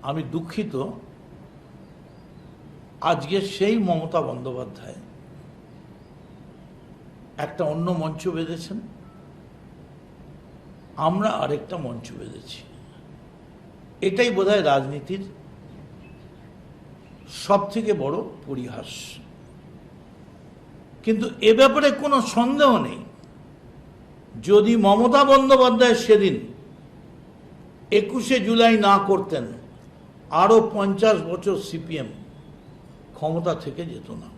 আমি দুঃখিত, আজকে সেই মমতা বন্দ্যোপাধ্যায় একটা অন্য মঞ্চ বেঁধেছেন, আমরা আরেকটা মঞ্চ বেঁধেছি। এটাই বোধহয় রাজনীতির সব থেকে বড় পরিহাস। কিন্তু এ ব্যাপারে কোনো সন্দেহ নেই, যদি মমতা বন্দ্যোপাধ্যায় সেদিন 21শে জুলাই না করতেন, আরো 50 বছর সিপিএম ক্ষমতা থেকে যেত না।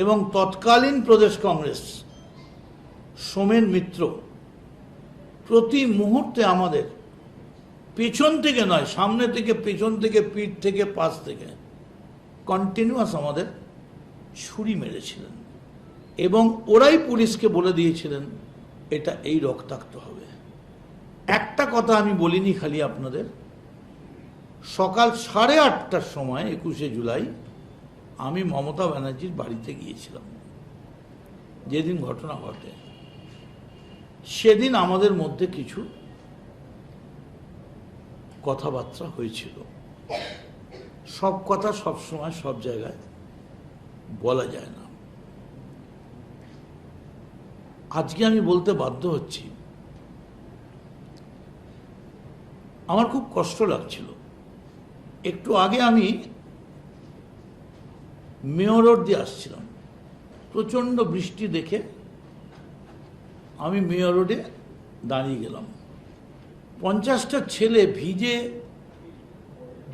এবং তৎকালীন প্রদেশ কংগ্রেস সোমেন মিত্র প্রতি মুহূর্তে আমাদের পেছন থেকে নয়, সামনে থেকে, পেছন থেকে, পিঠ থেকে, পাশ থেকে কন্টিনিউয়াস আমাদের ছুরি মেরেছিলেন। এবং ওরাই পুলিশকে বলে দিয়েছিলেন এটা এই রক্তাক্ত হবে। একটা কথা আমি বলিনি খালি আপনাদের, সকাল 8:30টার সময় 21শে জুলাই আমি মমতা ব্যানার্জির বাড়িতে গিয়েছিলাম। যেদিন ঘটনা ঘটে সেদিন আমাদের মধ্যে কিছু কথাবার্তা হয়েছিল। সব কথা সব সময় সব জায়গায় বলা যায় না। আজকে আমি বলতে বাধ্য হচ্ছি, আমার খুব কষ্ট লাগছিল। একটু আগে আমি মেয়র রোড দিয়ে আসছিলাম, প্রচণ্ড বৃষ্টি দেখে আমি মেয়র রোডে দাঁড়িয়ে গেলাম। 50টা ছেলে ভিজে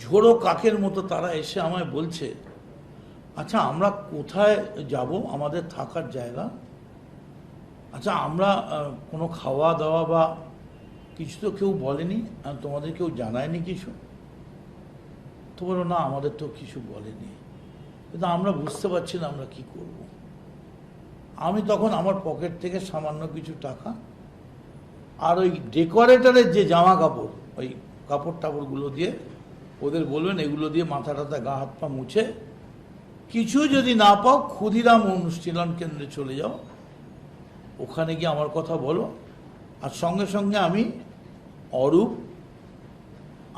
ঝোড়ো কাকের মতো তারা এসে আমায় বলছে, আচ্ছা আমরা কোথায় যাব, আমাদের থাকার জায়গা, আচ্ছা আমরা কোনো খাওয়া দাওয়া বা কিছু তো কেউ বলেনি, তোমাদের কেউ জানায়নি কিছু? তো বলো না, আমাদের তো কিছু বলেনি, কিন্তু আমরা বুঝতে পারছি না আমরা কি করব। আমি তখন আমার পকেট থেকে সামান্য কিছু টাকা আর ওই ডেকোরেটরের যে জামা কাপড়, ওই কাপড় টাপড়গুলো দিয়ে ওদের বলবেন এগুলো দিয়ে মাথা টাথা গা হাত পা মুছে, কিছু যদি না পাও ক্ষুদিরাম অনুশীলন কেন্দ্রে চলে যাও, ওখানে গিয়ে আমার কথা বলো। আর সঙ্গে সঙ্গে আমি অরূপ,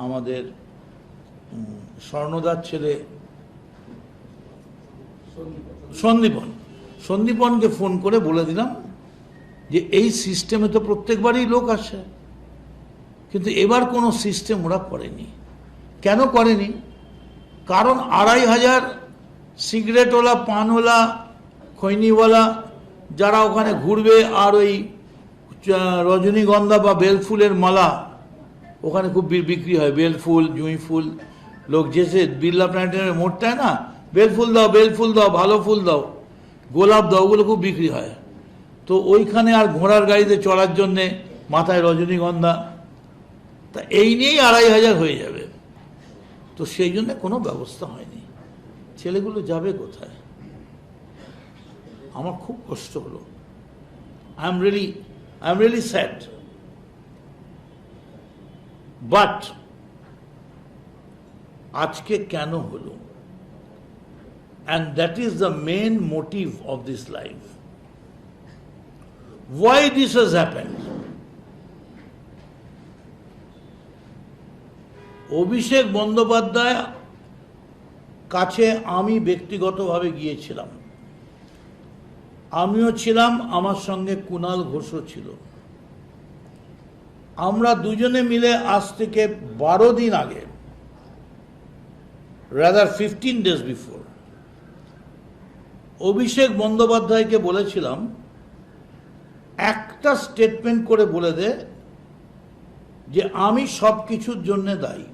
আমাদের স্বর্ণদার ছেলে সন্দীপনকে ফোন করে বলে দিলাম যে এই সিস্টেমে তো প্রত্যেকবারই লোক আসে, কিন্তু এবার কোনো সিস্টেম ওরা করেনি। কেন করেনি? কারণ 2500 সিগারেটওয়ালা, পানওয়ালা, খৈনিওয়ালা যারা ওখানে ঘুরবে, আর ওই রজনীগন্ধা বা বেলফুলের মালা ওখানে খুব বিক্রি হয়, বেলফুল, জুঁই ফুল, লোক যেসে বিড়লা প্ল্যানেটের মোড়টায় না, বেলফুল দাও, বেলফুল দাও, ভালো ফুল দাও, গোলাপ দাও, ওগুলো খুব বিক্রি হয়। তো ওইখানে আর ঘোড়ার গাড়িতে চড়ার জন্যে মাথায় রজনীগন্ধা, তা এই নিয়েই 2500 হয়ে যাবে। তো সেই জন্য কোনো ব্যবস্থা হয়নি। ছেলেগুলো যাবে কোথায়? আমার খুব কষ্ট হলো। I am really sad. But আজকে কেন হলো? And that is the main motive of this life. Why this has happened? Abhishek Bandyopadhyay কাছে আমি ব্যক্তিগতভাবে গিয়েছিলাম, আমিও ছিলাম, আমার সঙ্গে কুণাল ঘোষও ছিল। আমরা দুজনে মিলে আজ থেকে 12 দিন আগে, rather 15 days before, অভিষেক বন্দ্যোপাধ্যায়কে বলেছিলাম একটা স্টেটমেন্ট করে বলে দে যে আমি সব কিছুর জন্য দায়ী,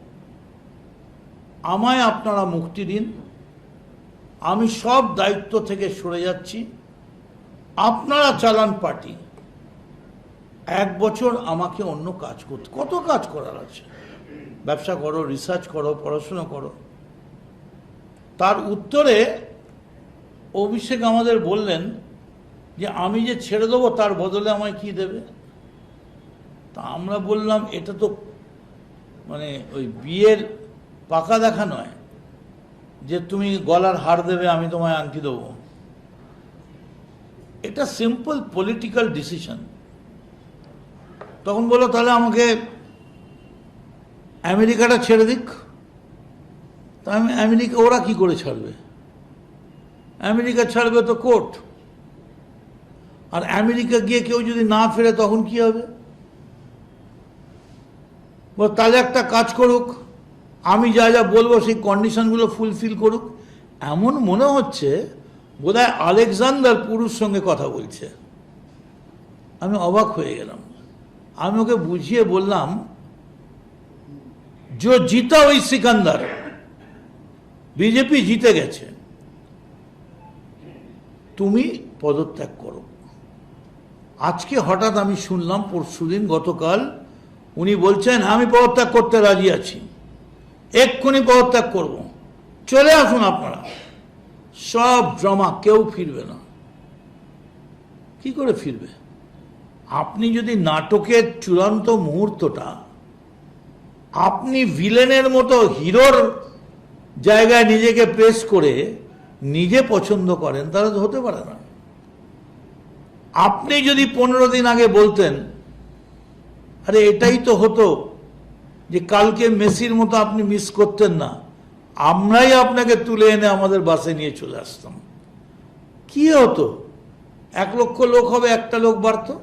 আমায় আপনারা মুক্তি দিন, আমি সব দায়িত্ব থেকে সরে যাচ্ছি, আপনারা চালান পার্টি, 1 বছর আমাকে অন্য কাজ করতে, কত কাজ করার আছে, ব্যবসা করো, রিসার্চ করো, পড়াশোনা করো। তার উত্তরে অভিষেক আমাদের বললেন যে আমি যে ছেড়ে দেবো তার বদলে আমায় কি দেবে? তা আমরা বললাম এটা তো মানে ওই বিয়ের পাকা দেখা নয় যে তুমি গলার হার দেবে আমি তোমায় আংটি দেবো। এটা সিম্পল পলিটিক্যাল ডিসিশন। তখন বললো তাহলে আমাকে আমেরিকাটা ছেড়ে দিক, তা আমি আমেরিকা ওরা কি করে ছাড়বে? আমেরিকা ছাড়বে তো কোর্ট। আর আমেরিকা গিয়ে কেউ যদি না ফেরে তখন কি হবে? তাহলে একটা কাজ করুক, আমি যা যা বলবো সেই কন্ডিশনগুলো ফুলফিল করুক। এমন মনে হচ্ছে বোধহয় আলেকজান্ডার পুরুষ সঙ্গে কথা বলছে। আমি অবাক হয়ে গেলাম। আমি ওকে বুঝিয়ে বললাম, যে জিতা ওই সিকান্দার, বিজেপি জিতে গেছে, তুমি পদত্যাগ করো। আজকে হঠাৎ আমি শুনলাম, পরশুদিন গতকাল উনি বলছেন আমি পদত্যাগ করতে রাজি আছি, এক্ষুনি পদত্যাগ করব, চলে আসুন আপনারা। সব ড্রামা, কেউ ফিরবে না। কি করে ফিরবে? আপনি যদি নাটকের চূড়ান্ত মুহূর্তটা আপনি ভিলেনের মতো হিরোর জায়গায় নিজেকে প্লেস করে নিজে পছন্দ করেন, তাহলে তো হতে পারে না। আপনি যদি 15 দিন আগে বলতেন, আরে এটাই তো হতো যে কালকে মেসির মতো আপনি মিস করতেন না, আমরাই আপনাকে তুলে এনে আমাদের বাসে নিয়ে চলে আসতাম, কি হতো? 1 লক্ষ লোক হবে, একটা লোক বাড়তো।